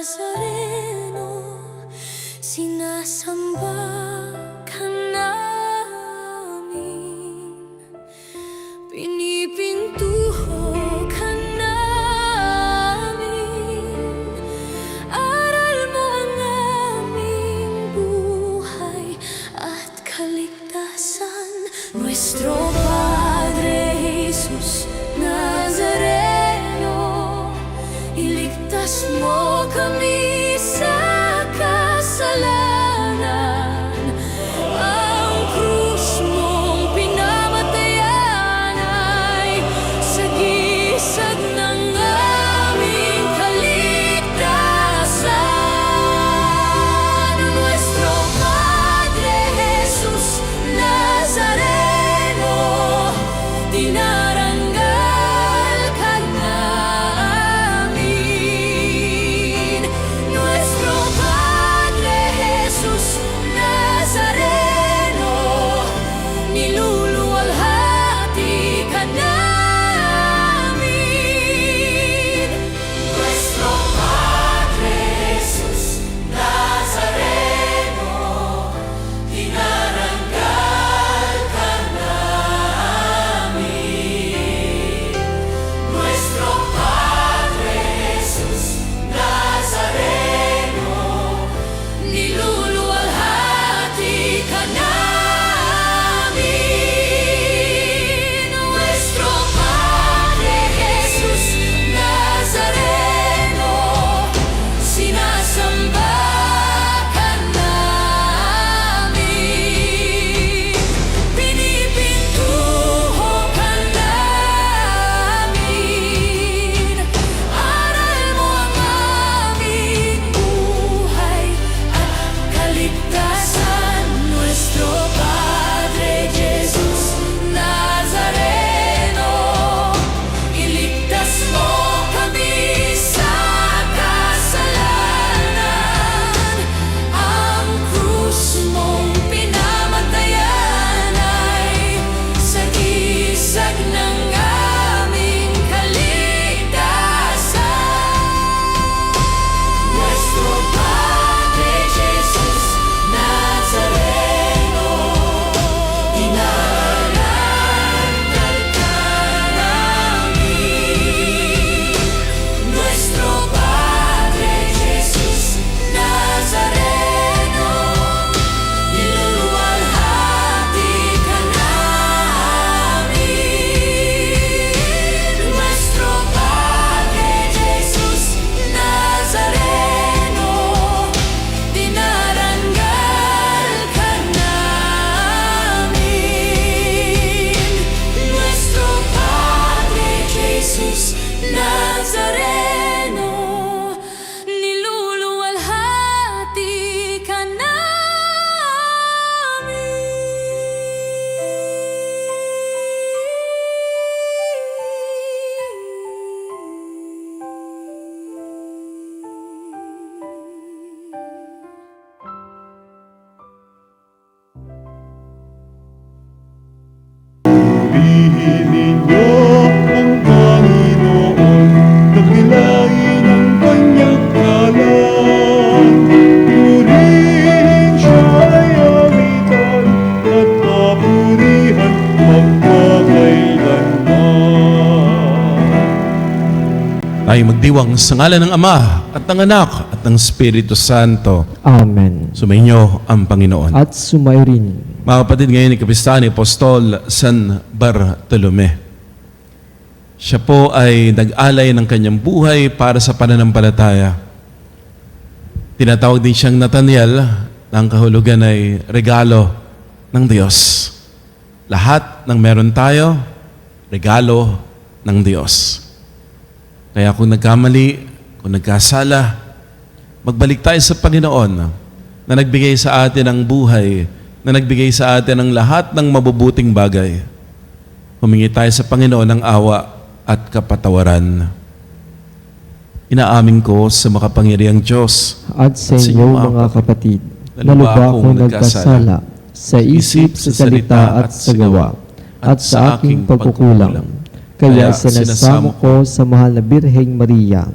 Nazareno, sinasamba ka namin, pinipintuho ka namin, aral mo ang aming buhay at kaligtasan. Nuestro Padre Jesus Nazareno, iligtas mo kami sa kasalanan. Ang krus mong pinamatayan ay sagisag ng aming kaligtasan. Nuestro Padre Jesus Nazareno, dinarangal ka namin. Nuestro Padre Jesus Nazareno, niluluwalhati ka namin. Nuestro Padre Jesus Nazareno, dinarangal ka namin. Nuestro Padre Jesus Nazareno, niluluwalhati ka namin. Nuestro Padre Jesus Nazareno, sinasamba ka namin, pinipintuho ka namin, aral mo ang aming buhay at kaligtasan. Nuestro Padre Jesus Nazareno, iligtas mo kami sa kasalanan. Ang krus mong pinamatayan ay sagisag ng aming kaligtasan. Nuestro Padre Jesus Nazareno, dinarangal ka namin. Nuestro Padre Jesus Nazareno, niluluwalhati ka namin. Nuestro Padre Jesus Nazareno, dinarangal ka namin. Nuestro Padre Jesus Nazareno, niluluwalhati ka Purihin ninyo ang Panginoon, dakilain ang kanyang ngalan. Purihin siya'y awitan at papurihan magpakailanman. Tayo magdiwang sa ngalan ng Ama at ng Anak at ng Espiritu Santo. Amen. Sumainyo ang Panginoon. At sumayo rin. Mga kapatid, ngayon ni Kapistahan ni Apostol San Bartolome. Siya po ay nag-alay ng kanyang buhay para sa pananampalataya. Tinatawag din siyang Nathaniel na ang kahulugan ay regalo ng Diyos. Lahat ng meron tayo, regalo ng Diyos. Kaya kung nagkamali, kung nagkasala, magbalik tayo sa Panginoon na nagbigay sa atin ng buhay, na nagbigay sa atin ng lahat ng mabubuting bagay. Humingi tayo sa Panginoon ng awa at kapatawaran. Inaamin ko sa makapangyarihang Diyos At sa inyo mga kapatid, na lubha akong nagkasala sa isip, sa salita at sa gawa, at sa aking pagkukulang. Kaya sinasamo ko sa mahal na Birheng Maria,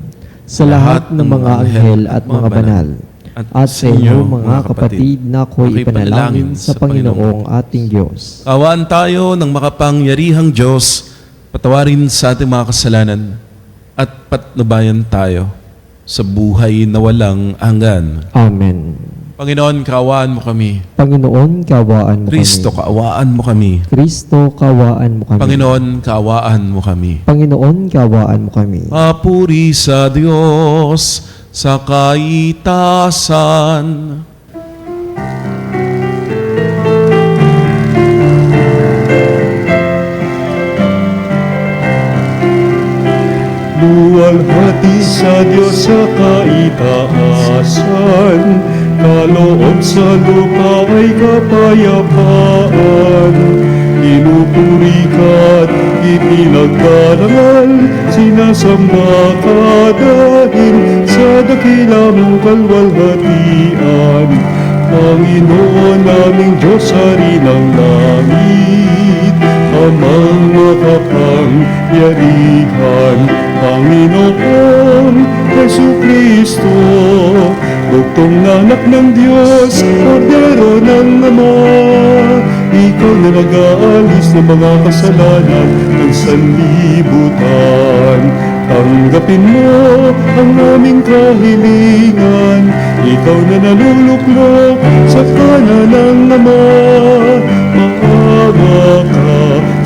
sa lahat ng mga anghel at mga banal, at sa inyo mga kapatid na ako'y ipanalangin sa Panginoong ating Diyos. Kawaan tayo ng makapangyarihang Diyos, patawarin sa ating mga kasalanan, at patnubayan tayo sa buhay na walang hanggan. Amen. Panginoon, kaawaan mo kami. Panginoon, kaawaan mo Kristo, kami. kaawaan mo kami. Kristo, kaawaan mo kami. Panginoon, kaawaan mo kami. Panginoon, kaawaan mo kami. Papuri sa Diyos sa kaitasan. Luwalhati sa Diyos sa kaitaasan, kaloob sa lupa ay kapayapaan. Pinupuri ka't ipinagdarangal, sinasamba ka dahil sa dakila mong kalwalhatian. Panginoon naming Diyos, Hari ng langit, Amang makapangyarihan, Panginoon Jesucristo, bugtong na anak ng Diyos, Kordero ng Ama. Ikaw na nag-aalis ng mga kasalanan ng sanlibutan. Tanggapin mo ang aming kahilingan, ikaw na naluluklok sa kanan ng Ama. Maawa ka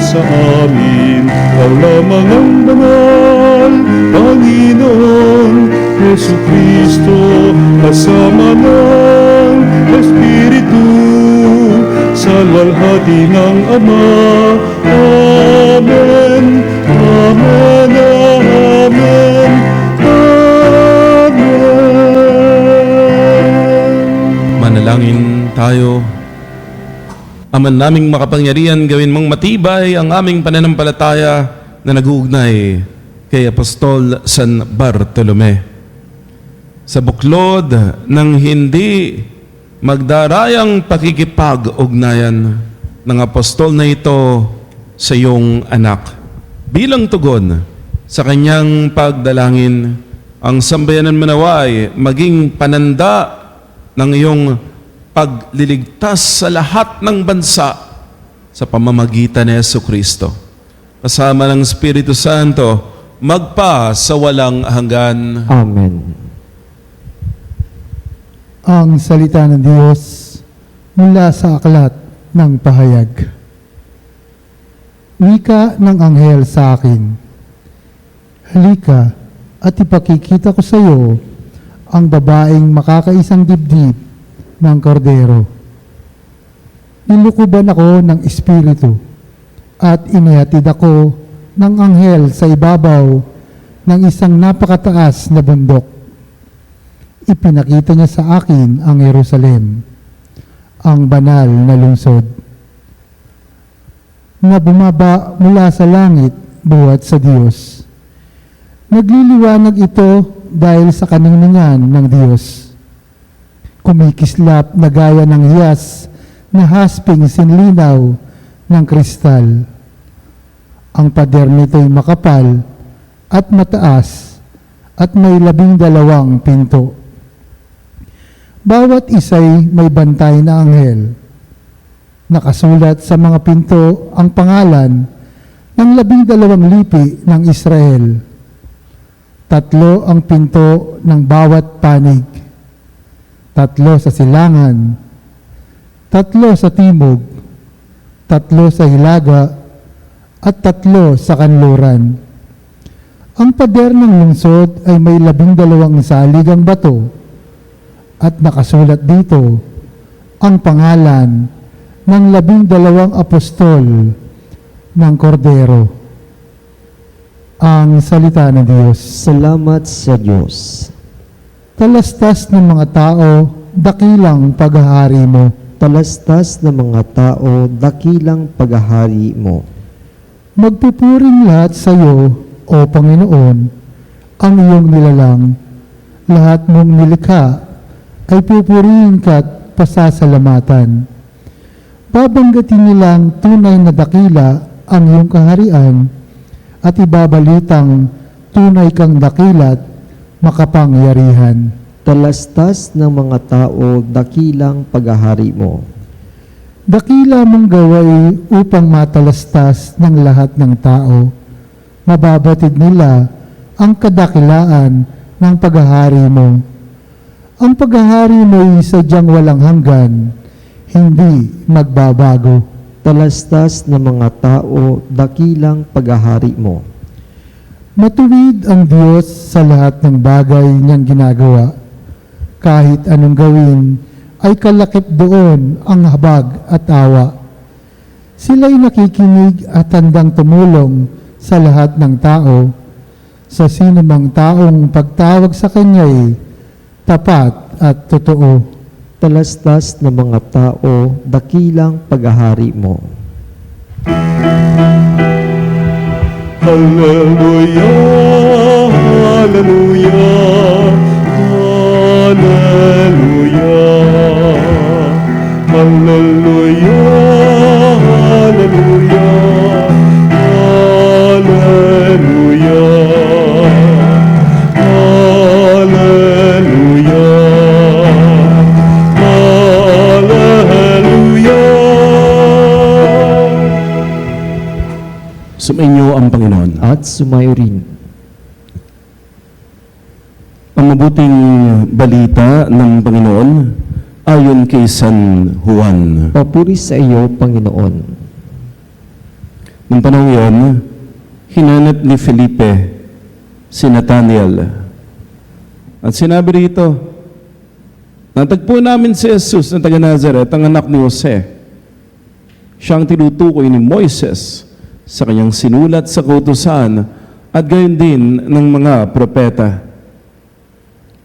sa amin, ikaw lamang ang banal, Panginoon Jesucristo, kasama ng Espiritu, sa luwalhati ng Ama. Amen, Amen, Amen, Amen. Manalangin tayo. Aman naming makapangyarihan, gawin mong matibay ang aming pananampalataya na nag-uugnay kay Apostol San Bartolome. Sa buklod ng hindi magdarayang pakikipag-ugnayan ng apostol na ito sa iyong anak. Bilang tugon sa kanyang pagdalangin, ang sambayanan manaway maging pananda ng iyong pagliligtas sa lahat ng bansa sa pamamagitan ni Jesucristo. Kasama ng Espiritu Santo, magpa sa walang hanggan. Amen. Ang salita ng Diyos mula sa aklat ng pahayag. Wika ng anghel sa akin, halika at ipakikita ko sa iyo ang babaeng makakaisang dibdib ng kordero. Nilukuban ako ng espiritu at inihatid ako ng anghel sa ibabaw ng isang napakataas na bundok. Ipinakita niya sa akin ang Jerusalem, ang banal na lungsod, na bumaba mula sa langit buhat sa Diyos. Nagliliwanag ito dahil sa kaninningan ng Diyos. Kumikislap na gaya ng hiyas na hasping sinlinaw ng kristal. Ang pader nito'y makapal at mataas at may 12 pinto. Bawat isa'y may bantay na anghel. Nakasulat sa mga pinto ang pangalan ng 12 lipi ng Israel. 3 ang pinto ng bawat panig. 3 sa silangan, 3 sa timog, 3 sa hilaga, at 3 sa kanluran. Ang pader ng lungsod ay may 12 saligang bato, at nakasulat dito ang pangalan ng 12 apostol ng Kordero. Ang salita ng Diyos. Salamat sa Diyos. Talastas ng mga tao, dakilang paghahari mo. Talastas ng mga tao, dakilang paghahari mo. Magpupuring lahat sa iyo, O Panginoon, ang iyong nilalang. Lahat mong nilikha ay pupurihin ka't pasasalamatan. Babanggatin nilang tunay na dakila ang iyong kaharian at ibabalitang tunay kang dakilat makapangyarihan. Talastas ng mga tao, dakilang paghahari mo. Dakila mong gaway upang matalastas ng lahat ng tao. Mababatid nila ang kadakilaan ng paghahari mo. Ang paghahari mo ay sadyang walang hanggan, hindi magbabago. Talastas ng mga tao, dakilang paghahari mo. Matuwid ang Diyos sa lahat ng bagay niyang ginagawa. Kahit anong gawin, ay kalakip doon ang habag at awa. Sila'y nakikinig at handang tumulong sa lahat ng tao. Sa sinumang taong pagtawag sa Kanya'y tapat at totoo. Talastas ng mga tao, dakilang paghahari mo. Hallelujah, Hallelujah, Hallelujah, Hallelujah, Hallelujah, Hallelujah, Hallelujah. Sumainyo ang Panginoon. At sumayo rin. Ang mabuting balita ng Panginoon ayon kay San Juan. Papuri sa iyo, Panginoon. Nung panahon yun, hinanap ni Felipe si Nathanael. At sinabi rito, natagpo namin si Jesus na taga Nazaret, ang anak ni Jose. Siya ang tinutukoy ni Moises sa kanyang sinulat sa kautusan at gayon din ng mga propeta.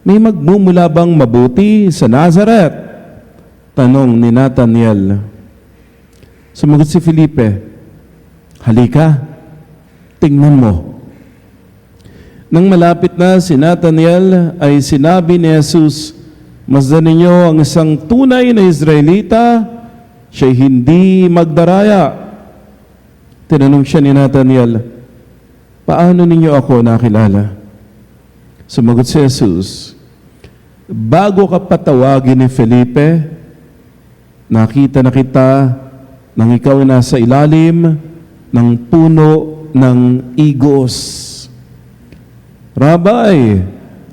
May magmumula bang mabuti sa Nazaret? Tanong ni Nathanael. Sumagot si Felipe, halika, tingnan mo. Nang malapit na si Nathanael ay sinabi ni Jesus, masdan ninyo ang isang tunay na Israelita, siya'y hindi magdaraya. Tinanong siya ni Nathanael, paano ninyo ako nakilala? Sumagot si Jesus, bago ka patawagin ni Felipe, nakita na kita nang ikaw ay nasa ilalim ng puno ng igos. Rabay,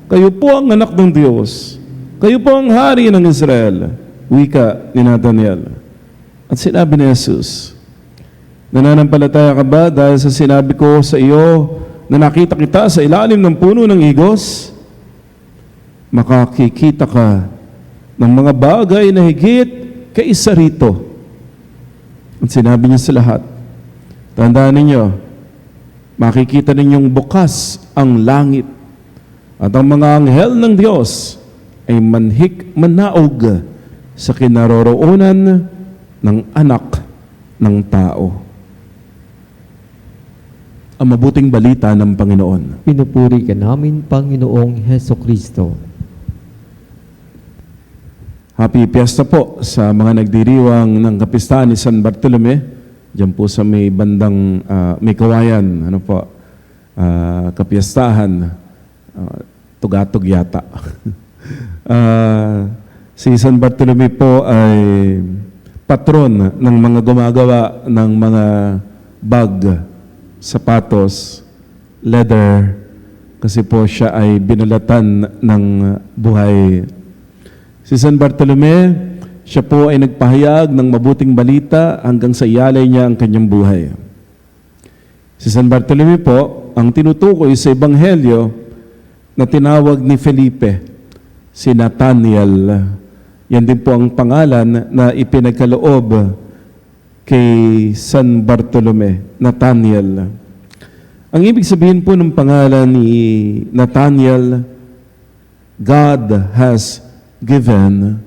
kayo po ang anak ng Diyos. Kayo po ang hari ng Israel. Wika ni Nathanael. At sinabi ni Jesus, nananampalataya ka ba dahil sa sinabi ko sa iyo na nakita kita sa ilalim ng puno ng igos? Makakikita ka ng mga bagay na higit kaysa rito. At sinabi niya sa lahat, tandaan ninyo, makikita ninyong bukas ang langit at ang mga anghel ng Diyos ay manaog sa kinaroroonan ng anak ng tao. Ang mabuting balita ng Panginoon. Pinupuri ka namin, Panginoong Heso Kristo. Happy Fiesta po sa mga nagdiriwang ng kapistahan ni San Bartolome. Diyan po sa may bandang may kawayan, ano po, kapiestahan, tugatog yata. Si San Bartolome po ay patron ng mga gumagawa ng mga bag, sapatos, leather, kasi po siya ay binalatan ng buhay. Si San Bartolome, siya po ay nagpahayag ng mabuting balita hanggang sa iyalay niya ang kanyang buhay. Si San Bartolome po, ang tinutukoy sa Ebanghelyo na tinawag ni Felipe, si Nathanael. Yan din po ang pangalan na ipinagkaloob kay San Bartolome, Nathanael. Ang ibig sabihin po ng pangalan ni Nathanael, God has given.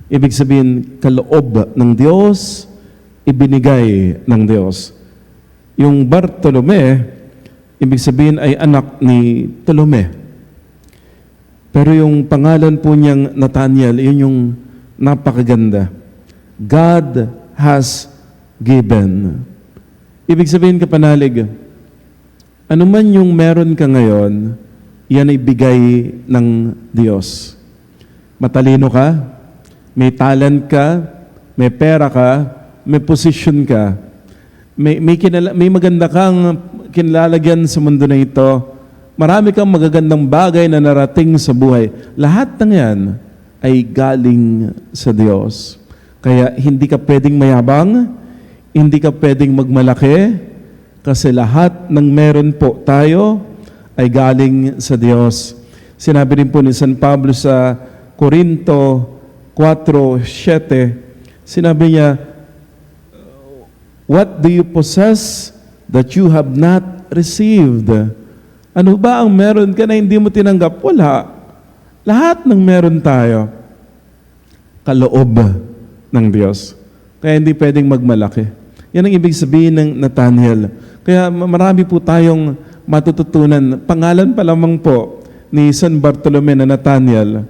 Ibig sabihin, kaloob ng Diyos, ibinigay ng Diyos. Yung Bartolome, ibig sabihin ay anak ni Tolome. Pero yung pangalan po niyang Nathanael, yun yung napakaganda. God has given. Ibig sabihin, kapanalig, ano man yung meron ka ngayon, yan ay bigay ng Diyos. Matalino ka, may talent ka, may pera ka, may position ka, may maganda kang kinalalagyan sa mundo na ito, marami kang magagandang bagay na narating sa buhay. Lahat ng yan ay galing sa Diyos. Kaya hindi ka pwedeng mayabang, hindi ka pwedeng magmalaki, kasi lahat ng meron po tayo ay galing sa Diyos. Sinabi rin po ni San Pablo sa Corinto 4:7, sinabi niya, what do you possess that you have not received? Ano ba ang meron ka na hindi mo tinanggap? Wala. Lahat ng meron tayo, kaloob ng Diyos. Kaya hindi pwedeng magmalaki. Yan ang ibig sabihin ng Nathaniel. Kaya marami po tayong matututunan. Pangalan pa lamang po ni San Bartolome na Nathaniel,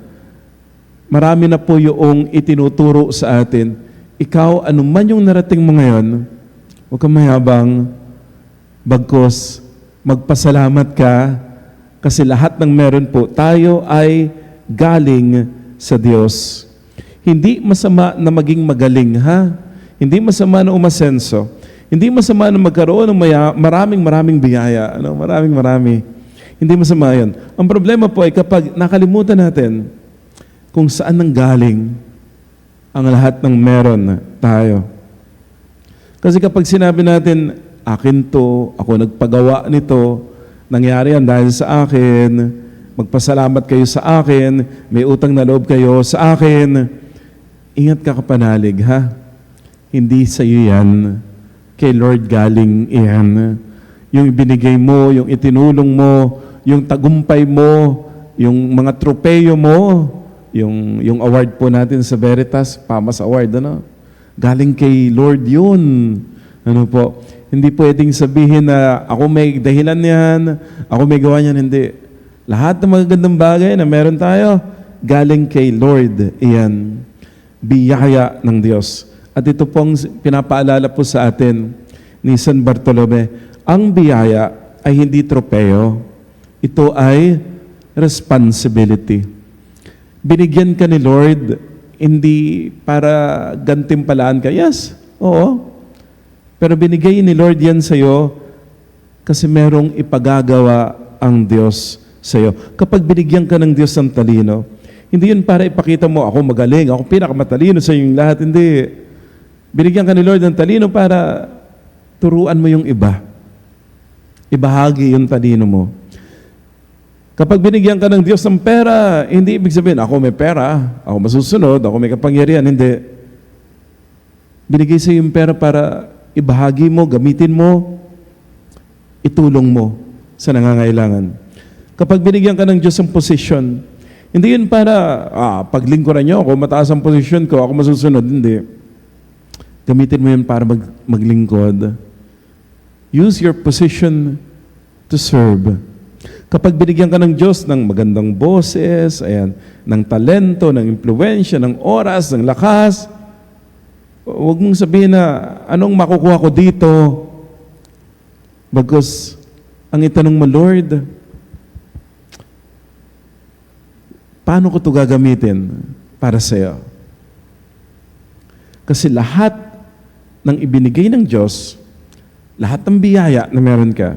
marami na po yung itinuturo sa atin. Ikaw, anuman yung narating mo ngayon, huwag kang mayabang, bagkus magpasalamat ka, kasi lahat ng meron po tayo ay galing sa Diyos. Hindi masama na maging magaling, ha? Hindi masama na umasenso. Hindi masama na magkaroon ng maraming biyaya. Marami. Hindi masama yun. Ang problema po ay kapag nakalimutan natin kung saan nang galing ang lahat ng meron tayo. Kasi kapag sinabi natin, akin to, ako nagpagawa nito, nangyari yan dahil sa akin, magpasalamat kayo sa akin, may utang na loob kayo sa akin, ingat ka kapanalig, ha? Hindi sa iyo yan. Kay Lord galing iyan. Yung ibinigay mo, yung itinulong mo, yung tagumpay mo, yung mga tropeyo mo, yung award po natin sa Veritas, Pamas Award, galing kay Lord yun. Po? Hindi pwedeng sabihin na ako may dahilan yan, ako may gawa niyan, hindi. Lahat ng magagandang bagay na meron tayo, galing kay Lord. Iyan. Biyaya ng Diyos. At ito pong pinapaalala po sa atin ni San Bartolome, ang biyaya ay hindi tropeyo. Ito ay responsibility. Binigyan ka ni Lord, hindi para gantimpalaan ka. Yes, oo. Pero binigay ni Lord yan sa'yo kasi merong ipagagawa ang Diyos sa'yo. Kapag binigyan ka ng Diyos ng talino, hindi yun para ipakita mo, ako magaling, ako pinakamatalino sa inyong lahat. Hindi. Binigyan ka ni Lord ng talino para turuan mo yung iba. Ibahagi yung talino mo. Kapag binigyan ka ng Diyos ng pera, hindi ibig sabihin, ako may pera, ako masusunod, ako may kapangyarihan. Hindi. Binigay sa yung pera para ibahagi mo, gamitin mo, itulong mo sa nangangailangan. Kapag binigyan ka ng Diyos ng posisyon, hindi yun para, paglingkuran nyo, ako mataas ang posisyon ko, ako masusunod. Hindi. Gamitin mo yun para maglingkod. Use your position to serve. Kapag binigyan ka ng Diyos ng magandang boses, ng talento, ng impluwensya, ng oras, ng lakas, huwag mong sabihin na, anong makukuha ko dito? Bagkus, ang itanong mo, Lord, paano ko ito gagamitin para sa'yo? Kasi lahat ng ibinigay ng Diyos, lahat ng biyaya na meron ka,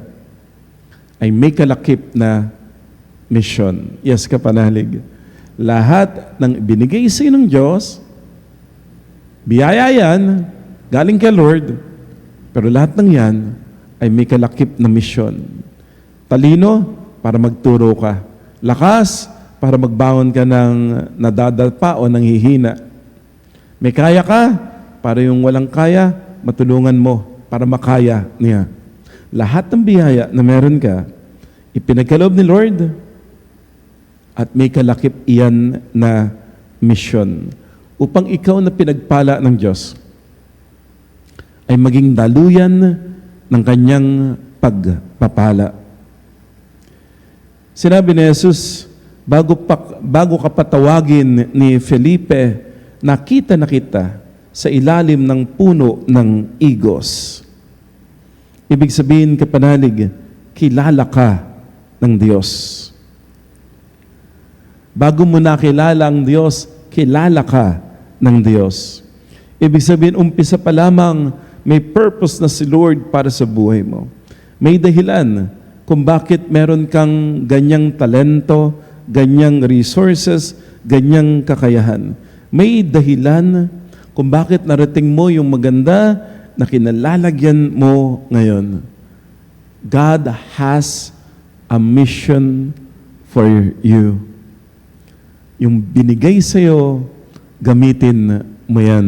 ay may kalakip na mission. Yes, kapanalig. Lahat ng ibinigay sa'yo ng Diyos, biyaya yan, galing kay Lord, pero lahat ng yan ay may kalakip na mission. Talino, para magturo ka. Lakas, para magbangon ka ng nadadalpa o nanghihina. May kaya ka, para yung walang kaya, matulungan mo para makaya niya. Lahat ng biyaya na meron ka, ipinagkaloob ni Lord at may kalakip iyan na mission upang ikaw na pinagpala ng Diyos ay maging daluyan ng kanyang pagpapala. Sinabi ni Jesus, bago ka patawagin ni Felipe, nakita na kita sa ilalim ng puno ng igos. Ibig sabihin, kapanalig, kilala ka ng Diyos. Bago mo nakilala ang Diyos, kilala ka ng Diyos. Ibig sabihin, umpisa pa lamang, may purpose na si Lord para sa buhay mo. May dahilan kung bakit meron kang ganyang talento, ganyang resources, ganyang kakayahan. May dahilan kung bakit narating mo yung maganda na kinalalagyan mo ngayon. God has a mission for you. Yung binigay sa'yo, gamitin mo yan.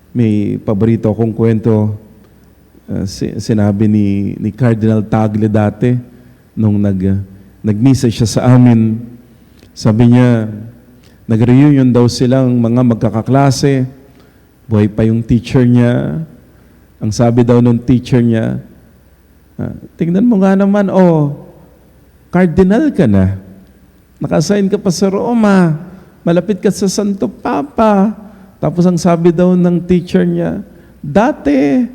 May paborito akong kwento, sinabi ni Cardinal Tagle dati, nung nag-misa siya sa amin. Sabi niya, nag-reunion daw silang mga magkakaklase, buhay pa yung teacher niya. Ang sabi daw ng teacher niya, tingnan mo nga naman, cardinal ka na. Naka-assign ka pa sa Roma. Malapit ka sa Santo Papa. Tapos ang sabi daw ng teacher niya, dati,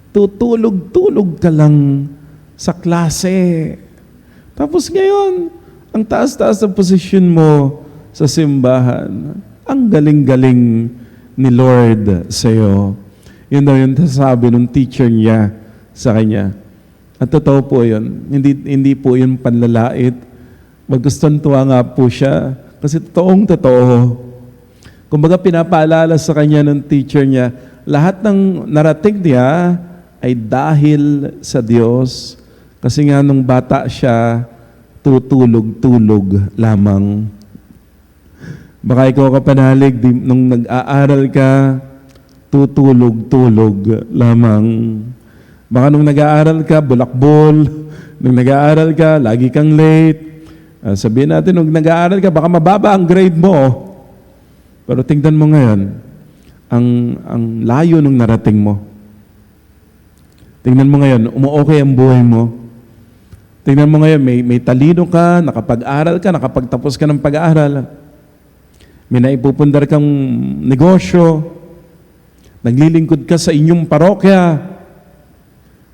tutulog-tulog ka lang sa klase. Tapos ngayon, ang taas-taas ng posisyon mo sa simbahan. Ang galing-galing ni Lord sa iyo. Yun daw yung sabi ng teacher niya sa kanya. At totoo po yun. Hindi po yun panlalait. Magustong tuwa nga po siya kasi totoong-totoo. Kumbaga pinapaalala sa kanya ng teacher niya, lahat ng narating niya ay dahil sa Diyos. Kasi nga nung bata siya, tutulog-tulog lamang. Baka ikaw kapanalig, nung nag-aaral ka, tutulog-tulog lamang. Baka nung nag-aaral ka, bulakbol. Nung nag-aaral ka, lagi kang late. Sabihin natin, nung nag-aaral ka, baka mababa ang grade mo. Pero tingnan mo ngayon, ang layo nung narating mo. Tingnan mo ngayon, umuokay ang buhay mo. Tingnan mo ngayon, may talino ka, nakapag-aral ka, nakapagtapos ka ng pag-aaral. May naipupundar kang negosyo, naglilingkod ka sa inyong parokya,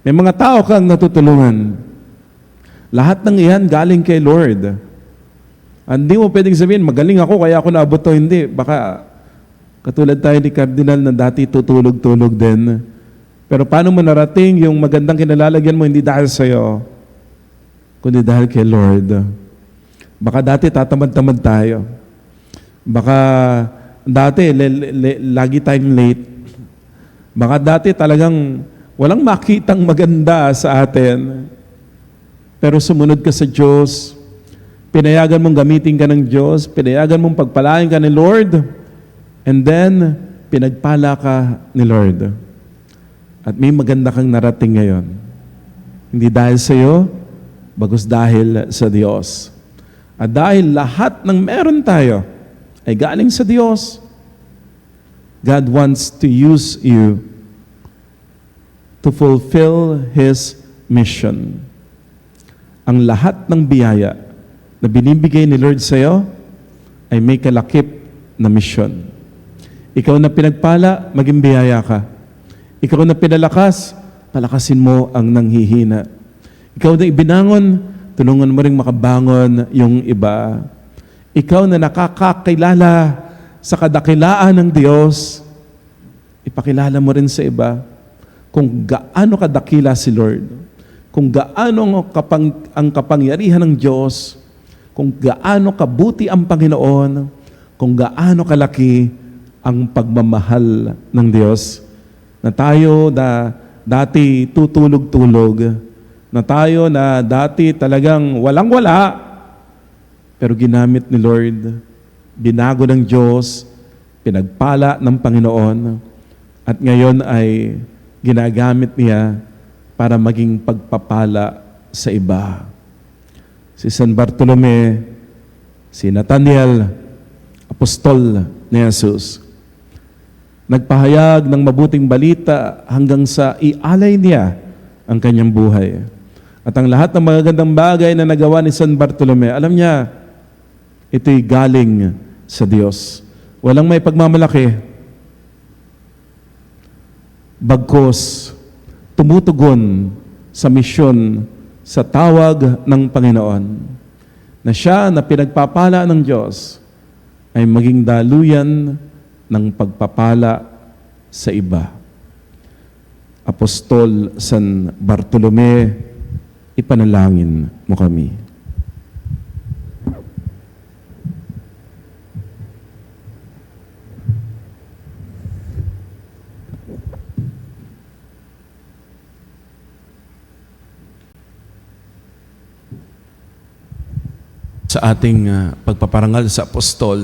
may mga tao kang natutulungan. Lahat ng iyan galing kay Lord. Hindi mo pwedeng sabihin, magaling ako kaya ako naabot to. Hindi. Baka katulad tayo ni Cardinal na dati tutulog-tulog din. Pero paano mo narating yung magandang kinalalagyan mo hindi dahil sa'yo, kundi dahil kay Lord. Baka dati tatamad-tamad tayo. Baka dati lagi tayong late. Baka dati talagang walang makitang maganda sa atin. Pero sumunod ka sa Diyos, pinayagan mong gamitin ka ng Diyos, pinayagan mong pagpalain ka ni Lord, and then, pinagpala ka ni Lord. At may maganda kang narating ngayon. Hindi dahil sa iyo, bagos dahil sa Diyos. At dahil lahat ng meron tayo ay galing sa Diyos, God wants to use you to fulfill His mission. Ang lahat ng biyaya na binibigay ni Lord sa iyo ay may kalakip na misyon. Ikaw na pinagpala, maging biyaya ka. Ikaw na pinalakas, palakasin mo ang nanghihina. Ikaw na ibinangon, tulungan mo ring makabangon yung iba. Ikaw na nakakakilala sa kadakilaan ng Diyos, ipakilala mo rin sa iba kung gaano kadakila si Lord. Kung gaano ang kapangyarihan ng Diyos, kung gaano kabuti ang Panginoon, kung gaano kalaki ang pagmamahal ng Diyos, na tayo na dati tutulog-tulog, na tayo na dati talagang walang-wala, pero ginamit ni Lord, binago ng Diyos, pinagpala ng Panginoon, at ngayon ay ginagamit niya para maging pagpapala sa iba. Si San Bartolome, si Nathaniel, apostol ni Jesus, nagpahayag ng mabuting balita hanggang sa ialay niya ang kanyang buhay. At ang lahat ng magagandang bagay na nagawa ni San Bartolome, alam niya, ito'y galing sa Diyos. Walang may pagmamalaki. Bagkus, tumutugon sa misyon, sa tawag ng Panginoon. na siya na pinagpapala ng Diyos ay maging daluyan ng pagpapala sa iba. Apostol San Bartolome, ipanalangin mo kami. Sa ating pagpaparangal sa apostol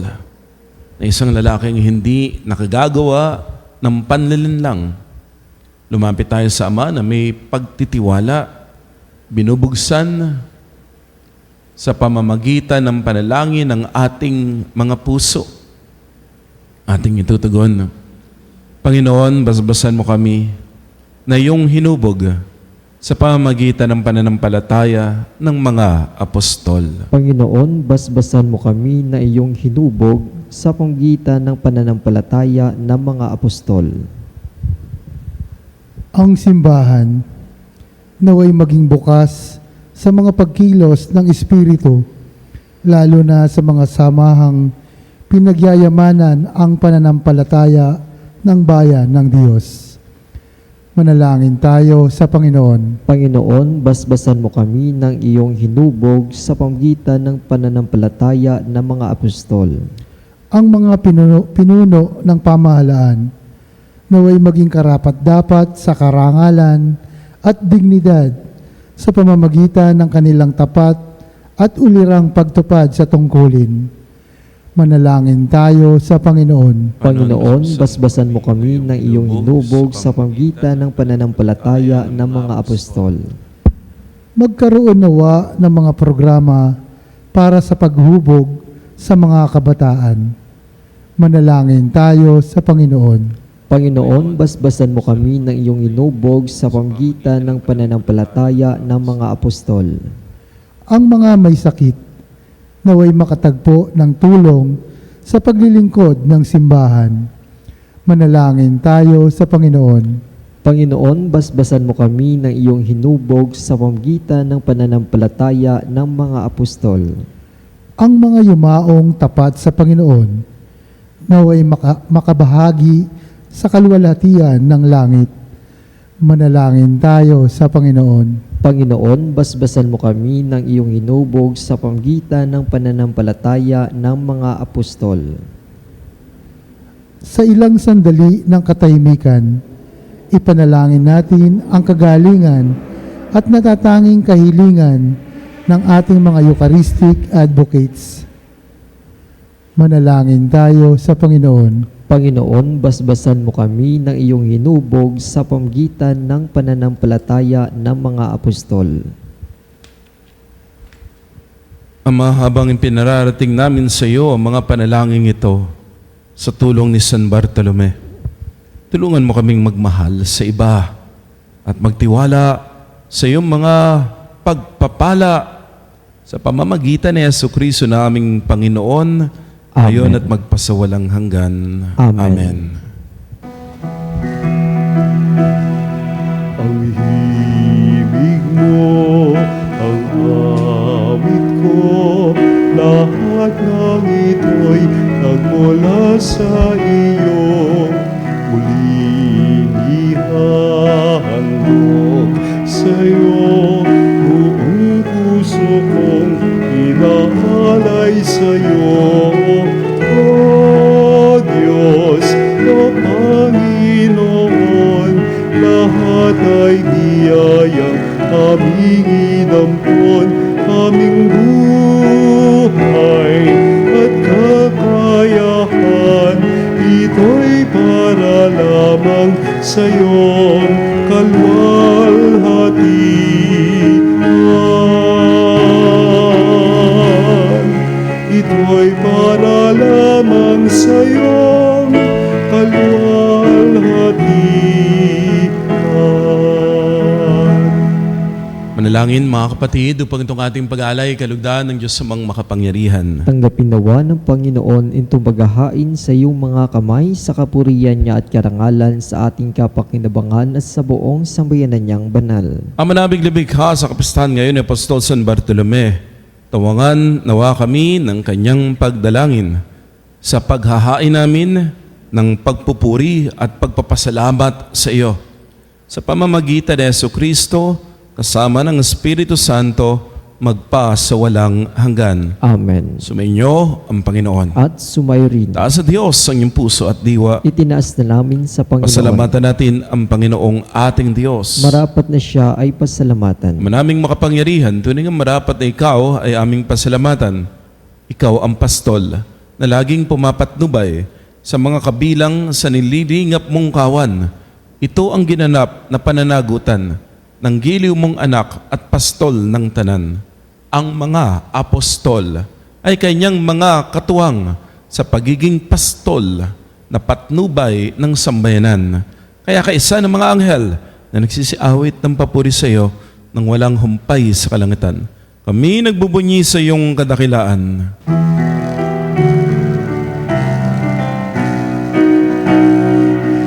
na isang lalaking hindi nakagagawa ng panlilinlang. Lumapit tayo sa Ama na may pagtitiwala, binubugsan sa pamamagitan ng panalangin ng ating mga puso. Ating itutugon, Panginoon, basbasan mo kami na iyong hinubog sa pamamagitan ng pananampalataya ng mga apostol. Panginoon, basbasan mo kami na iyong hinubog sa pamamagitan ng pananampalataya ng mga apostol. Ang simbahan naway maging bukas sa mga pagkilos ng Espiritu, lalo na sa mga samahang pinagyayamanan ang pananampalataya ng bayan ng Diyos. Manalangin tayo sa Panginoon. Panginoon, basbasan mo kami ng iyong hinubog sa pamamagitan ng pananampalataya ng mga apostol. Ang mga pinuno ng pamahalaan naway maging karapat-dapat sa karangalan at dignidad sa pamamagitan ng kanilang tapat at ulirang pagtupad sa tungkulin. Manalangin tayo sa Panginoon. Panginoon, basbasan mo kami ng iyong hinubog sa pamamagitan ng pananampalataya ng mga apostol. Magkaroon nawa ng mga programa para sa paghubog sa mga kabataan. Manalangin tayo sa Panginoon. Panginoon, basbasan mo kami ng iyong hinubog sa pamamagitan ng pananampalataya ng mga apostol. Ang mga may sakit naway makatagpo ng tulong sa paglilingkod ng simbahan. Manalangin tayo sa Panginoon. Panginoon, basbasan mo kami ng iyong hinubog sa pamamagitan ng pananampalataya ng mga apostol. Ang mga yumaong tapat sa Panginoon naway makabahagi sa kaluwalhatian ng langit. Manalangin tayo sa Panginoon. Panginoon, basbasan mo kami ng iyong hinubog sa pamamagitan ng pananampalataya ng mga apostol. Sa ilang sandali ng katahimikan, ipanalangin natin ang kagalingan at natatanging kahilingan ng ating mga Eucharistic advocates. Manalangin tayo sa Panginoon. Panginoon, basbasan mo kami ng iyong hinubog sa pamamagitan ng pananampalataya ng mga apostol. Ama, habang ipinararating namin sa iyo ang mga panalangin ito sa tulong ni San Bartolome, tulungan mo kaming magmahal sa iba at magtiwala sa iyong mga pagpapala sa pamamagitan ni Jesucristo na aming Panginoon, ngayon at magpasawalang hanggan. Amen. Ang himig mo, ang awit ko, lahat ng ito'y nagmula sa iyo. Muling ihahandog sa iyo, buong puso kong inaalay sa iyo. O Diyos na Panginoon, lahat ay biyayang aming inampon, aming buhay at kakayahan, ito'y para lamang sa iyong kalwalhatian. Ito'y para lamang sa iyong kalwalhatian. Manalangin mga kapatid, upang itong ating pag-aalay kalugdan ng Diyos sa mga makapangyarihan. Tanggapin nawa ng Panginoon itong paghahain sa iyong mga kamay sa kapurihan niya at karangalan sa ating kapakinabangan at sa buong sambayanan niyang banal. Ang manabig-libig ha sa kapistahan ngayon ni Apostol San Bartolome, Tawangan nawa kami ng kanyang pagdalangin sa paghahain namin ng pagpupuri at pagpapasalamat sa iyo. Sa pamamagitan ni Jesucristo, kasama ng Espiritu Santo, magpa sa walang hanggan. Amen. Sumainyo ang Panginoon. At sumayo rin. Taas sa Diyos ang iyong puso at diwa. Itinaas na namin sa Panginoon. Pasalamatan natin ang Panginoong ating Diyos. Marapat na siya ay pasalamatan. Manaming makapangyarihan, tunay nga marapat na ikaw ay aming pasalamatan. Ikaw ang pastol na laging pumapatnubay sa mga kabilang sa nililingap mong kawan. Ito ang ginanap na pananagutan ng giliw mong anak at pastol ng tanan. Ang mga apostol ay kanyang mga katuwang sa pagiging pastol na patnubay ng sambayanan. Kaya kaisa ng mga anghel na nagsisiawit ng papuri sa iyo nang walang humpay sa kalangitan. Kami nagbubunyi sa iyong kadakilaan.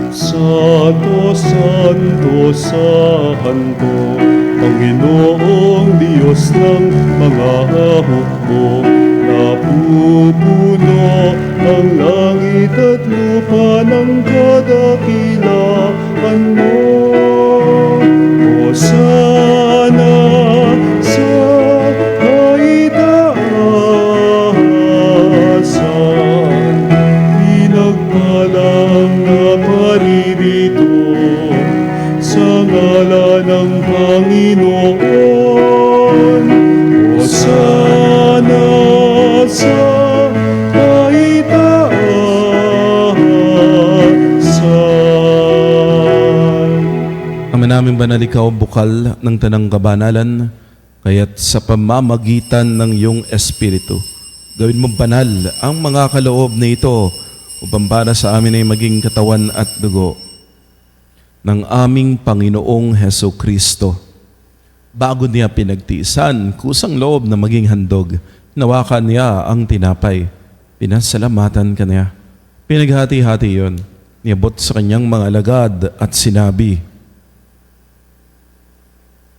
Santo, Santo, Santo, Panginoong Diyos ng mga hukbo, napupuno ang langit at lupa ng kadakilaan mo. Hosana sa kaitaasan, pinagpalang na paririto sa ngalan ng Panginoon. Hosana sa kaitaasan. Ama namin banal, ikaw bukal ng tanang kabanalan, kaya't sa pamamagitan ng iyong Espiritu, gawin mo banal ang mga kaloob na ito upang para sa amin ay maging katawan at dugo ng aming Panginoong Heso Kristo. Bago niya pinagtiisan, kusang loob na maging handog, nawakan niya ang tinapay. Pinasalamatan ka niya. Pinaghati-hati yon. Niabot sa kanyang mga alagad at sinabi,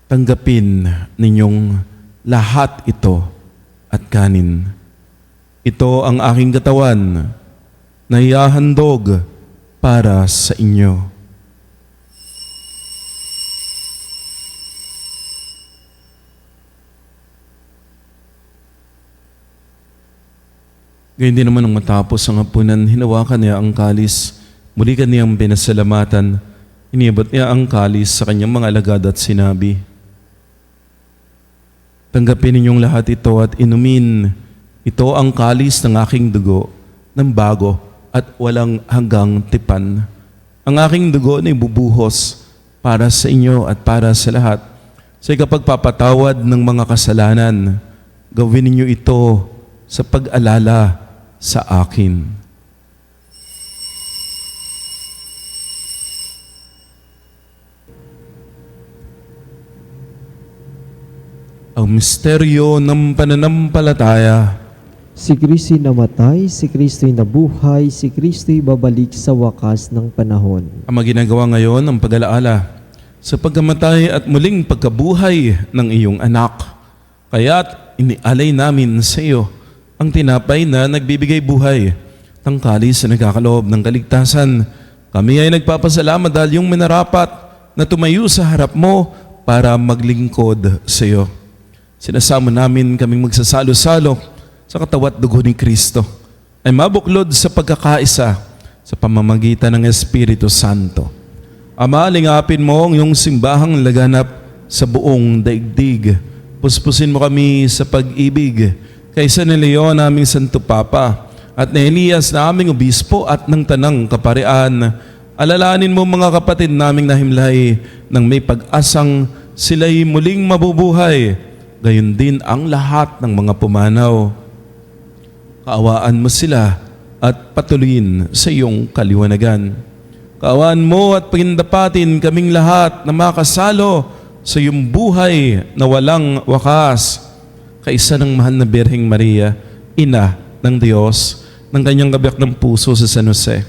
tanggapin ninyong lahat ito at kanin. Ito ang aking katawan na ihahandog para sa inyo. Gayun din naman nung matapos ang hapunan, hinawakan niya ang kalis, muli kaniyang pinasalamatan, iniabot niya ang kalis sa kanyang mga alagad at sinabi, tanggapin ninyong lahat ito at inumin. Ito ang kalis ng aking dugo, ng bago at walang hanggang tipan. Ang aking dugo na ibubuhos para sa inyo at para sa lahat. Sa ikapagpapatawad ng mga kasalanan, gawin ninyo ito sa pag-alala sa akin. Ang misteryo ng pananampalataya. Si Kristo'y namatay, si Kristo'y nabuhay, si Kristo'y babalik sa wakas ng panahon. Ang ginagawa ngayon ang pag-alaala sa pagkamatay at muling pagkabuhay ng iyong anak. Kaya't inialay namin sa iyo ang tinapay na nagbibigay buhay, ang kalis na nagkakaloob ng kaligtasan. Kami ay nagpapasalamat dahil yung minarapat na tumayo sa harap mo para maglingkod sa iyo. Sinasama namin kaming magsasalo-salo sa katawan at dugo ni Kristo ay mabuklod sa pagkakaisa sa pamamagitan ng Espiritu Santo. Ama, lingapin mo ang iyong simbahang laganap sa buong daigdig. Puspusin mo kami sa pag-ibig kaysa ni Leon naming Santo Papa at ni Elias na aming obispo at ng tanang kaparian. Alalanin mo mga kapatid naming nahimlay nang may pag-asang sila'y muling mabubuhay. Gayon din ang lahat ng mga pumanaw. Kaawaan mo sila at patuloyin sa iyong kaliwanagan. Kaawaan mo at pagindapatin kaming lahat na makasalo sa iyong buhay na walang wakas. Kaisa ng mahal na Birheng Maria, Ina ng Diyos, ng kanyang kabiyak ng puso sa San Jose.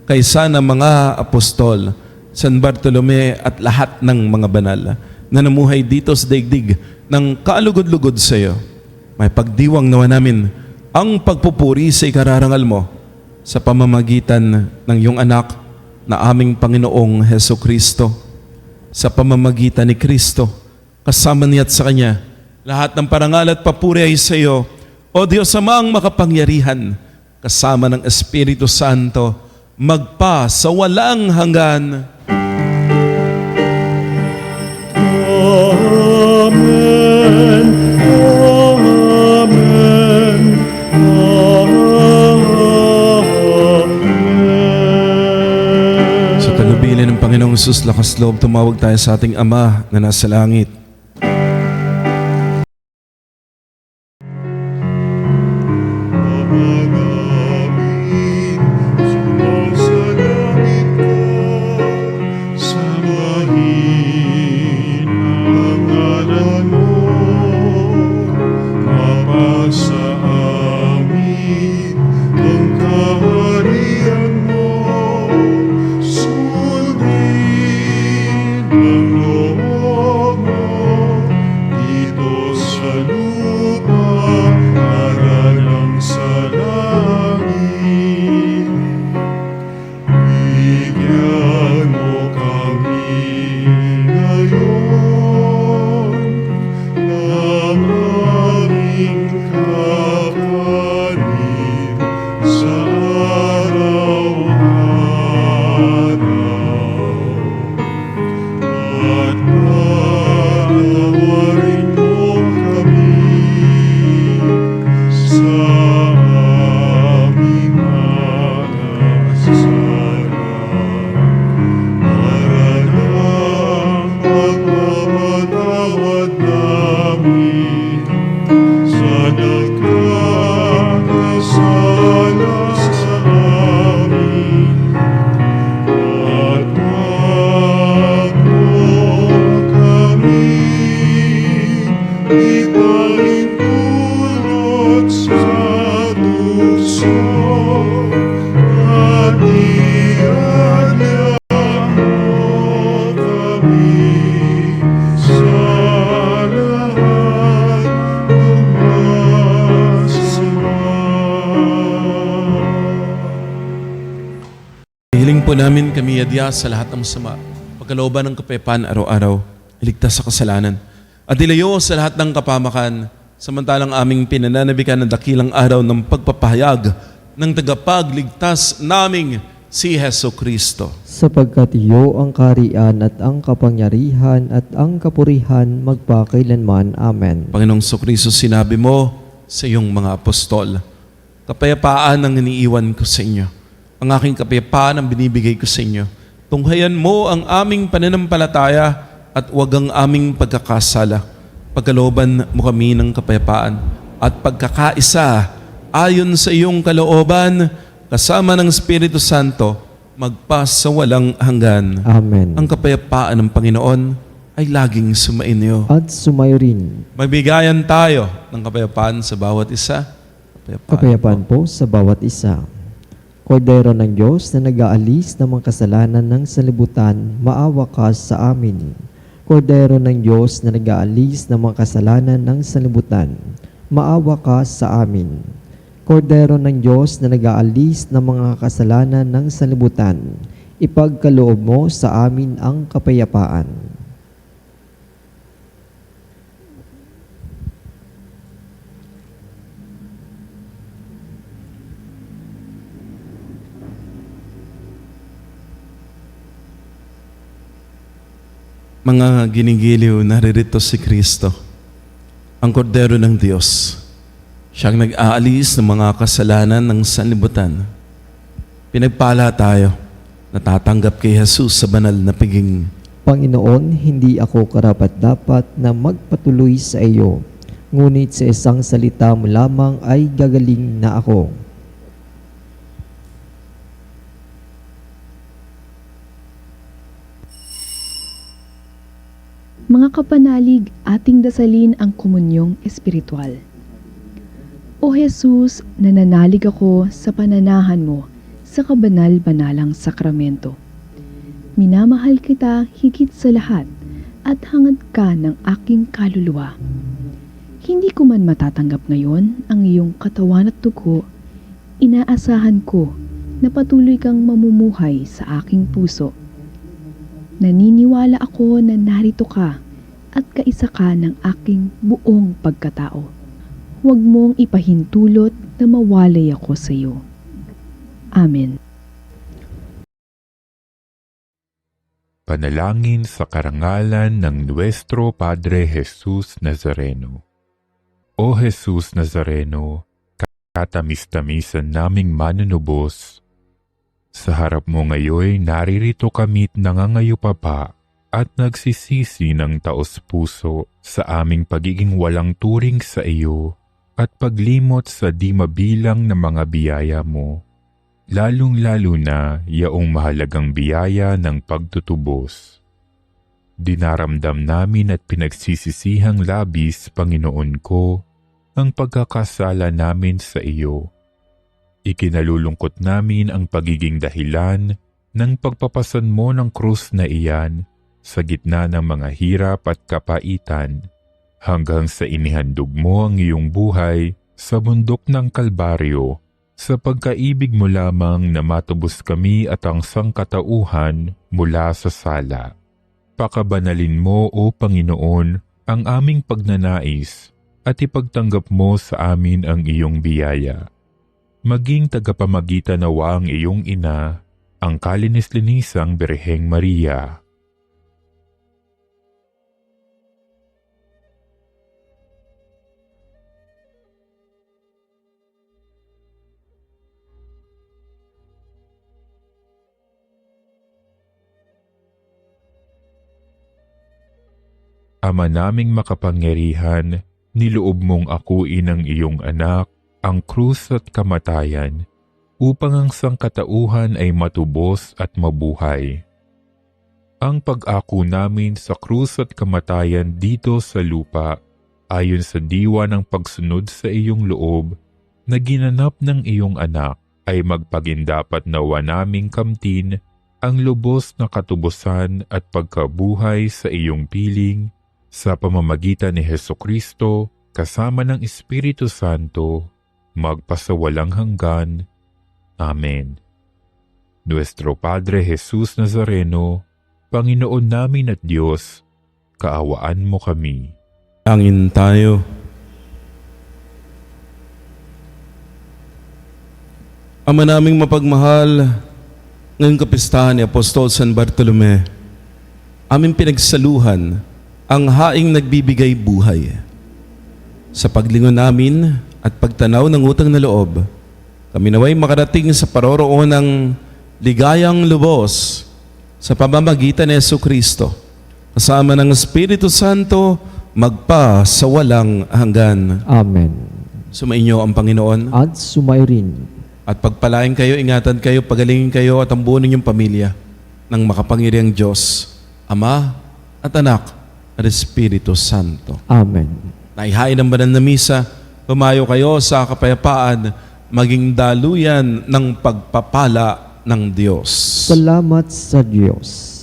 Kaisa ng mga apostol, San Bartolome at lahat ng mga banal na namuhay dito sa daigdig ng kaalugod-lugod sa iyo. may pagdiwang nawa namin ang pagpupuri sa ikararangal mo sa pamamagitan ng iyong anak na aming Panginoong Heso Kristo. Sa pamamagitan ni Kristo, kasama niya at sa Kanya, lahat ng parangal at papuri ay sa iyo, O Diyos Amang makapangyarihan, kasama ng Espiritu Santo, magpa sa walang hanggan. Amen. Amen. Amen. Sa tagubilin ng Panginoong Hesus, lakas loob, tumawag tayo sa ating Ama na nasa langit. Hiling po namin kami adya sa lahat ng masama, pagkalooban ng kapayapaan araw-araw, iligtas sa kasalanan, at ilayo sa lahat ng kapamakan, samantalang aming pinananabikan ng dakilang araw ng pagpapahayag ng tagapagligtas naming si Heso Kristo. Sapagkat iyo ang kaharian at ang kapangyarihan at ang kapurihan magpakailanman. Amen. Panginoong Kristo, sinabi mo sa iyong mga apostol, kapayapaan ang iniiwan ko sa inyo. Ang aking kapayapaan ang binibigay ko sa inyo. Tunghayan mo ang aming pananampalataya at huwag ang aming pagkakasala. Pagkalooban mo kami ng kapayapaan at pagkakaisa ayon sa iyong kalooban kasama ng Espiritu Santo magpa sa walang hanggan. Amen. Ang kapayapaan ng Panginoon ay laging sumainyo. At sumayo rin. Magbigayan tayo ng kapayapaan sa bawat isa. Kapayapaan po sa bawat isa. Kordero ng Diyos na nag-aalis ng mga kasalanan ng sanlibutan, maawa ka sa amin. Kordero ng Diyos na nag-aalis ng mga kasalanan ng sanlibutan, maawa ka sa amin. Kordero ng Diyos na nag-aalis ng mga kasalanan ng sanlibutan, ipagkaloob mo sa amin ang kapayapaan. Mga ginigiliw, naririto si Kristo, ang kordero ng Diyos. Siyang nag-aalis ng mga kasalanan ng sanlibutan. Pinagpala tayo, natatanggap kay Jesus sa banal na piging. Panginoon, hindi ako karapat-dapat na magpatuloy sa iyo, ngunit sa isang salita mo lamang ay gagaling na ako. Mga kapanalig, ating dasalin ang komunyong espiritual. O Jesus, nananalig ako sa pananahan mo sa kabanal-banalang sakramento. Minamahal kita higit sa lahat at hangad ka ng aking kaluluwa. Hindi ko man matatanggap ngayon ang iyong katawan at dugo, inaasahan ko na patuloy kang mamumuhay sa aking puso. Naniniwala ako na narito ka at kaisa ka ng aking buong pagkatao. Huwag mong ipahintulot na mawalay ako sa iyo. Amen. Panalangin sa karangalan ng Nuestro Padre Jesus Nazareno. O Jesus Nazareno, katamis-tamisan naming manunubos, sa harap mo ngayon naririto kami't nangangayupapa at nagsisisi ng taos-puso sa aming pagiging walang turing sa iyo at paglimot sa di mabilang na mga biyaya mo, lalong-lalo na yaong mahalagang biyaya ng pagtutubos. Dinaramdam namin at pinagsisisihang labis, Panginoon ko, ang pagkakasala namin sa iyo. Ikinalulungkot namin ang pagiging dahilan ng pagpapasan mo ng krus na iyan sa gitna ng mga hirap at kapaitan hanggang sa inihandog mo ang iyong buhay sa bundok ng Kalbaryo sa pagkaibig mo lamang na matubos kami at ang sangkatauhan mula sa sala. Pakabanalin mo, O Panginoon, ang aming pagnanais at ipagtanggap mo sa amin ang iyong biyaya. Maging tagapamagitan nawa ang iyong ina, ang kalinis-linisang Birheng Maria. Ama naming makapangyarihan, niloob mong akuin ang iyong anak, ang krus at kamatayan, upang ang sangkatauhan ay matubos at mabuhay. Ang pag-ako namin sa krus at kamatayan dito sa lupa, ayon sa diwa ng pagsunod sa iyong loob, na ginanap ng iyong anak, ay magpagindapat nawa naming kamtin ang lubos na katubusan at pagkabuhay sa iyong piling, sa pamamagitan ni Hesukristo, kasama ng Espiritu Santo, magpasawalang hanggan. Amen. Nuestro Padre Jesus Nazareno, Panginoon namin at Diyos, kaawaan mo kami. Angin tayo. Ama naming mapagmahal, ngayong kapistahan ni Apostol San Bartolome, aming pinagsaluhan ang haing nagbibigay buhay. Sa paglingon namin at pagtanaw ng utang na loob, kami naway makarating sa paroroon ng ligayang lubos sa pamamagitan ni Jesucristo, kasama ng Espiritu Santo, magpa sa walang hanggan. Amen. Sumainyo ang Panginoon. At sumairin. At pagpalain kayo, ingatan kayo, pagalingin kayo at ang buo ninyong pamilya ng makapangyarihang Diyos, Ama at Anak at Espiritu Santo. Amen. Naihain ang banal na misa, pumayo kayo sa kapayapaan, maging daluyan ng pagpapala ng Diyos. Salamat sa Diyos.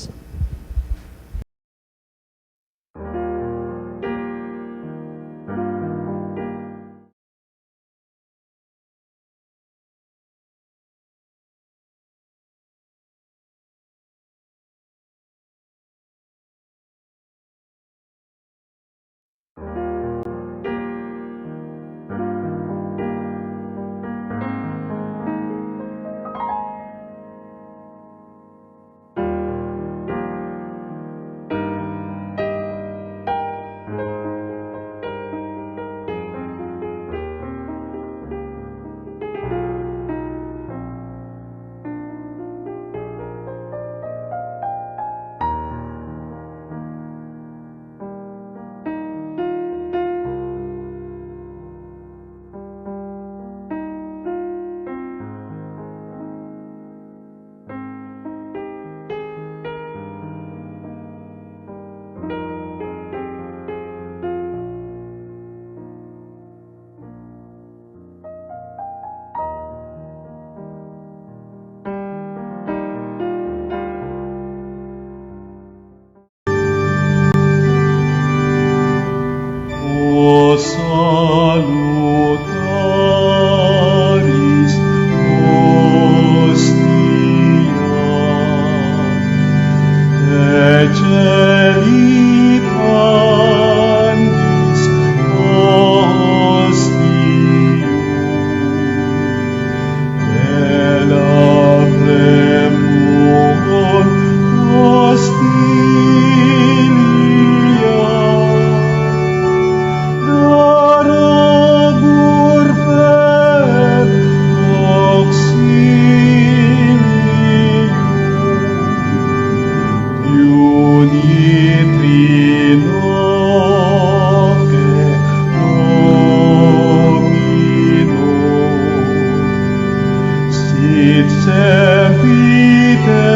et sempiterna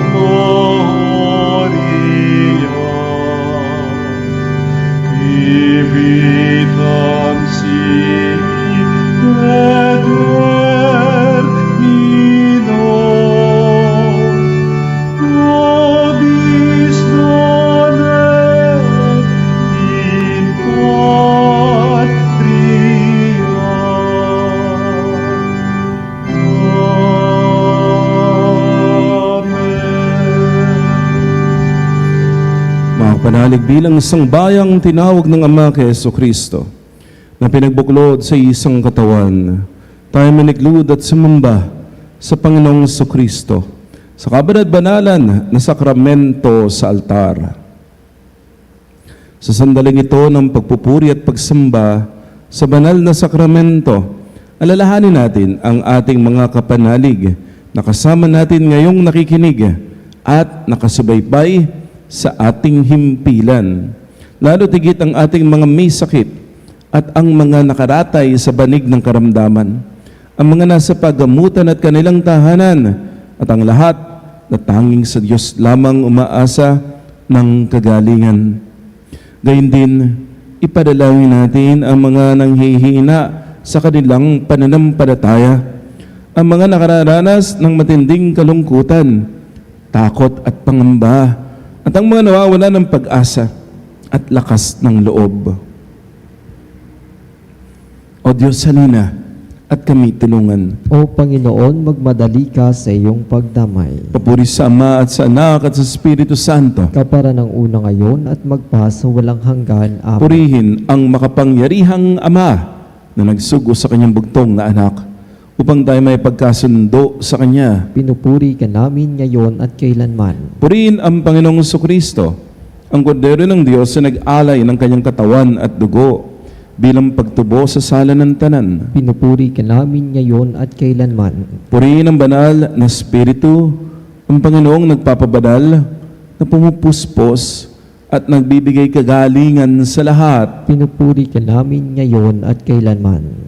gloria. Civitam sibi determino, nobis donet in patria. Amen. Mga kapanalig, bilang isang bayang tinawag ng Ama kay Jesucristo na pinagbuklod sa isang katawan, tayo maniglud at sumamba sa Panginoong Jesucristo sa kabanal-banalan na sakramento sa altar. Sa sandaling ito ng pagpupuri at pagsamba sa banal na sakramento, alalahanin natin ang ating mga kapanalig na kasama natin ngayong nakikinig at nakasubaybay sa ating himpilan. Lalo tigit ang ating mga may sakit at ang mga nakaratay sa banig ng karamdaman, ang mga nasa paggamutan at kanilang tahanan, at ang lahat na tanging sa Diyos lamang umaasa ng kagalingan. Gayun din, ipadalangin natin ang mga nanghihina sa kanilang pananampalataya, ang mga nakararanas ng matinding kalungkutan, takot at pangamba, at ang mga nawawala ng pag-asa at lakas ng loob. O Diyos, halina at kami tulungan. O Panginoon, magmadali ka sa iyong pagdamay. Papuri sa Ama at sa Anak at sa Espiritu Santo. Kapara ng una ngayon at magpa sa walang hanggan. Amen. Purihin ang makapangyarihang Ama na nagsugo sa kanyang bugtong na anak upang tayo may pagkasundo sa Kanya. Pinupuri ka namin ngayon at kailanman. Purihin ang Panginoong Jesucristo, ang kordero ng Diyos na nag-alay ng kanyang katawan at dugo bilang pagtubo sa sala ng tanan. Pinupuri ka namin ngayon at kailanman. Purihin ang banal na Espiritu, ang Panginoong nagpapabanal na pumupuspos at nagbibigay kagalingan sa lahat. Pinupuri ka namin ngayon at kailanman.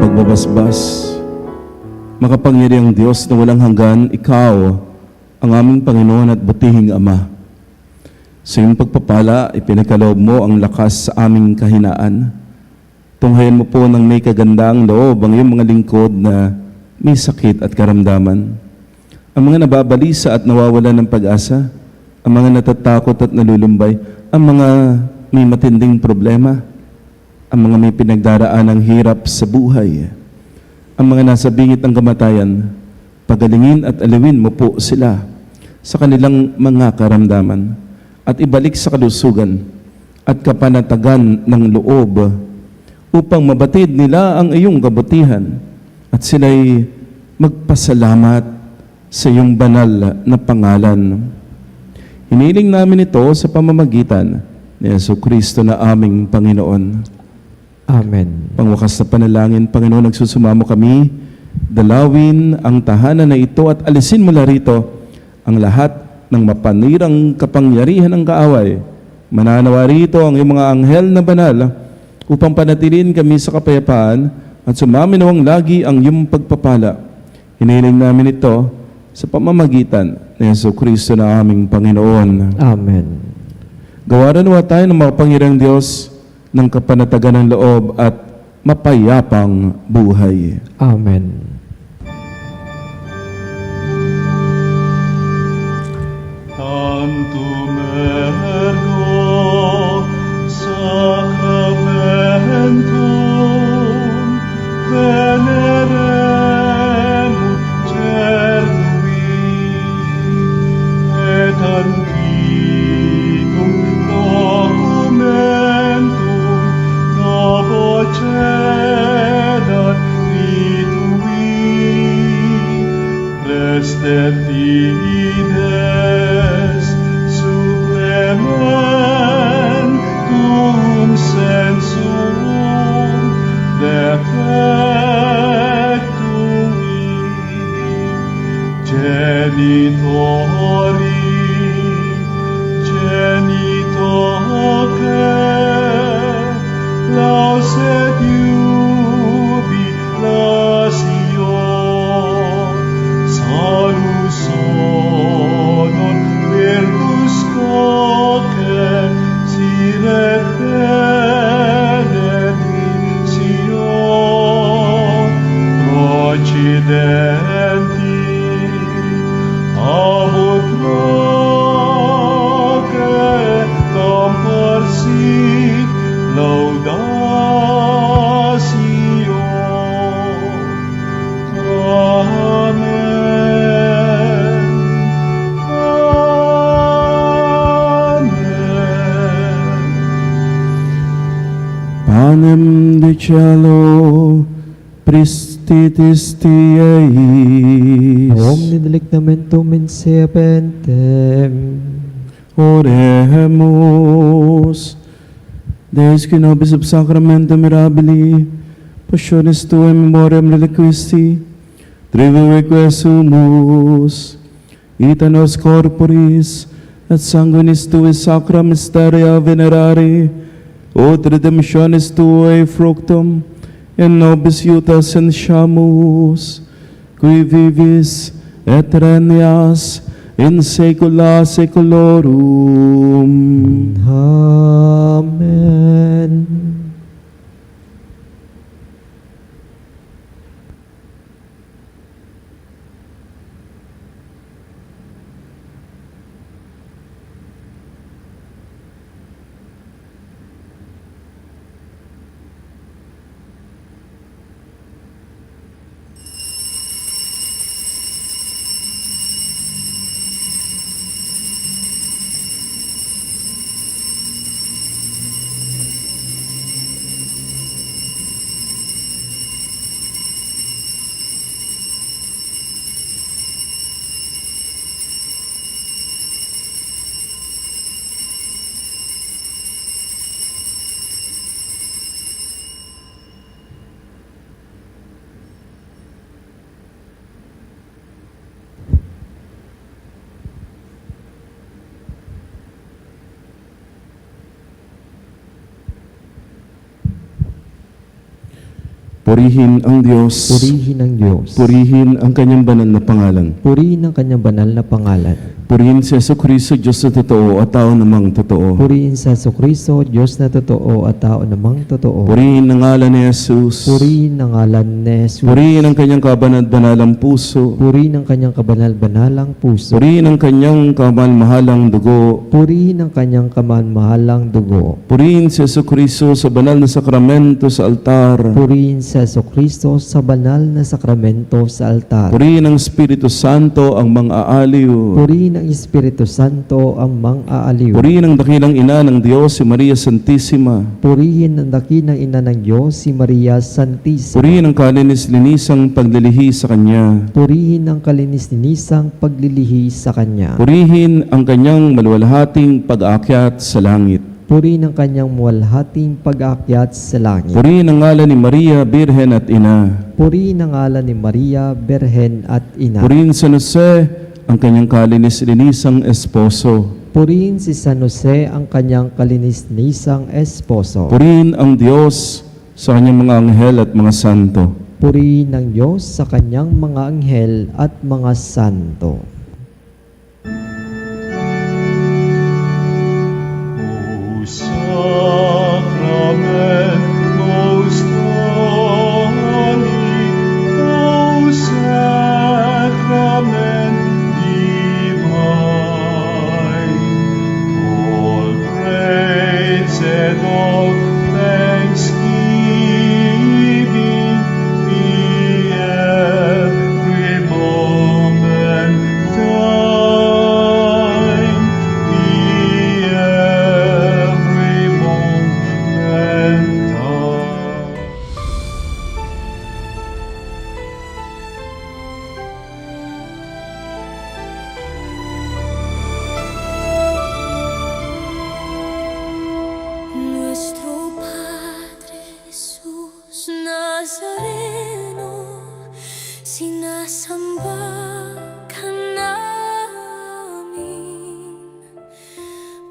Pagbabasbas, makapangyarihang Diyos na walang hanggan, Ikaw ang aming Panginoon at butihing Ama. Sa iyong pagpapala, ipinagkaloob mo ang lakas sa aming kahinaan. Tunghayan mo po ng may kagandang loob ang iyong mga lingkod na may sakit at karamdaman. Ang mga nababalisa at nawawalan ng pag-asa, ang mga natatakot at nalulumbay, ang mga may matinding problema, ang mga may pinagdaraan ng hirap sa buhay, ang mga nasa bingit ng kamatayan, pagalingin at alawin mo po sila sa kanilang mga karamdaman at ibalik sa kalusugan at kapanatagan ng loob upang mabatid nila ang iyong kabutihan at sila'y magpasalamat sa iyong banal na pangalan. Hiniling namin ito sa pamamagitan ni Jesucristo na aming Panginoon. Amen. Pangwakas na panalangin, Panginoon, nagsusumamo kami, dalawin ang tahanan na ito at alisin mula rito ang lahat ng mapanirang kapangyarihan ng kaaway. Mananawa rito ang iyong mga anghel na banal upang panatilin kami sa kapayapaan at sumaminawang lagi ang iyong pagpapala. Hiniling namin ito sa pamamagitan ni Jesucristo na aming Panginoon. Amen. Gawaran nawa tayo ng makapangyarihang Diyos ng kapanatagan ng loob at mapayapang buhay. Amen. Tantum ergo sacramentum veneremur cernui et antiquum documentum novo cedat ritui prestet fides supplementum sensum defectui genitori genitoque laus et jubilatio salus honor virtus coque sine benedictio procidenti abut noce comparsit laudatio. Amen. Amen. Panem de cielo, pristitis Tieis. Omni delectamentum in se pentem. Oremus. Deus qui nobis ob sacramento mirabili, passionis tuae memoriam reliquisti, trivium quesumus, ita nos corporis, et sanguinis tui sacra mysteria venerari, ut redemptionis tuae fructum, in nobis iuta sentiamus, qui vivis et regnas in saecula saeculorum. Amen. Purihin ang Diyos. Purihin ang Diyos. Purihin ang kanyang banal na pangalan. Purihin ang kanyang banal na pangalan. Purihin si Jesucristo, Diyos na totoo at tao namang totoo. Purihin sa Jesucristo, Diyos na totoo at tao namang totoo. Purihin ang ngalan ni Jesus. Purihin ang ngalan ni Jesus. Purihin ang kanyang kabanal-banalang puso. Purihin ang kanyang kabanal-banalang puso. Purihin ang kanyang kamal-mahalang dugo. Purihin ang kanyang kaman-mahalang dugo. Purihin si Jesucristo sa banal na sakramento sa altar. Purihin sa si Jesucristo sa banal na sakramento sa altar. Purihin ng Espiritu Santo ang mang-aaliw. Purihin ng Espiritu Santo ang mang-aaliw. Purihin ang dakilang ina ng Diyos, si Maria Santissima. Purihin ang dakilang ina ng Diyos, si Maria Santissima. Purihin ang kalinis-linisang paglilihi sa Kanya. Purihin ang kalinis-linisang paglilihi sa Kanya. Purihin ang Kanyang maluwalhating pag-aakyat sa langit. Purihin ang Kanyang muwalhating pag-aakyat sa langit. Purihin ang ngalan ni Maria, Birhen at Ina. Purihin ang ngalan ni Maria, Berhen at Ina. Purihin San Jose, ang Kanyang kalinis-linisang esposo. Purihin si San Jose, ang Kanyang kalinis-linisang esposo. Purihin ang Diyos sa Kanyang mga anghel at mga santo. Purihin ng Diyos sa Kanyang mga anghel at mga santo. O Sacrament most holy, O Sacrament divine, all praise and all thanksgiving be every moment thine, be every moment thine. Nuestro Padre Jesús Nazareno, sinasamba ka namin,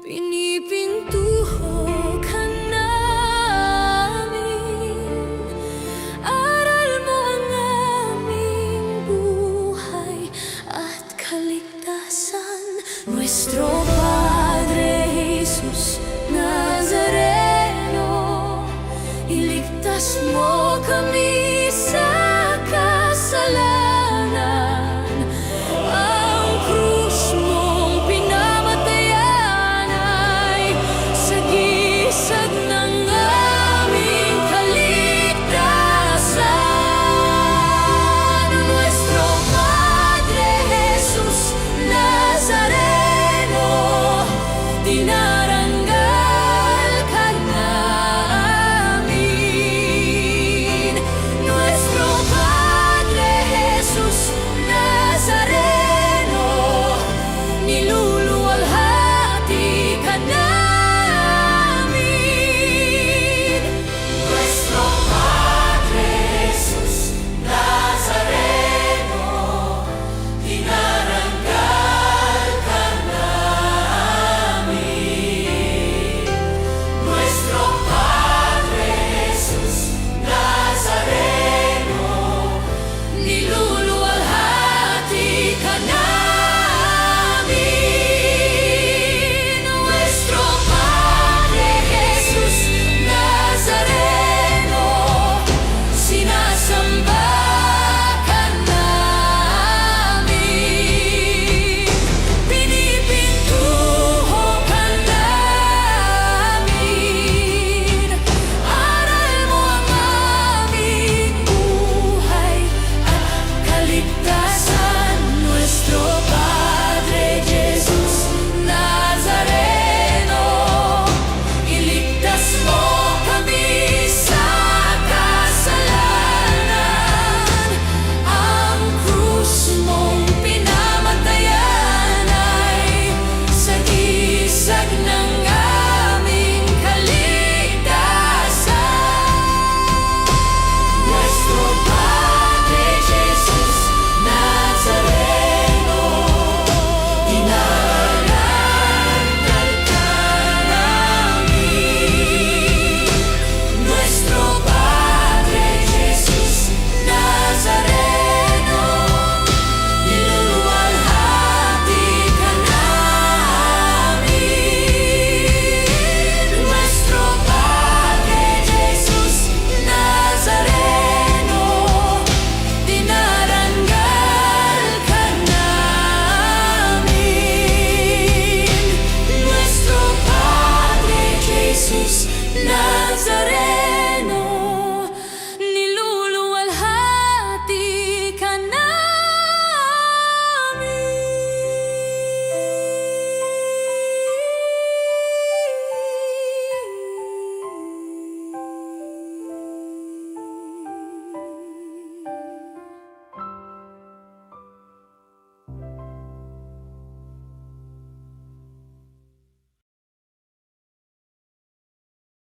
pinipintuho ka namin, aral mo ang aming buhay at kaligtasan. Nuestro Padre Jesus Nazareno, iligtas mo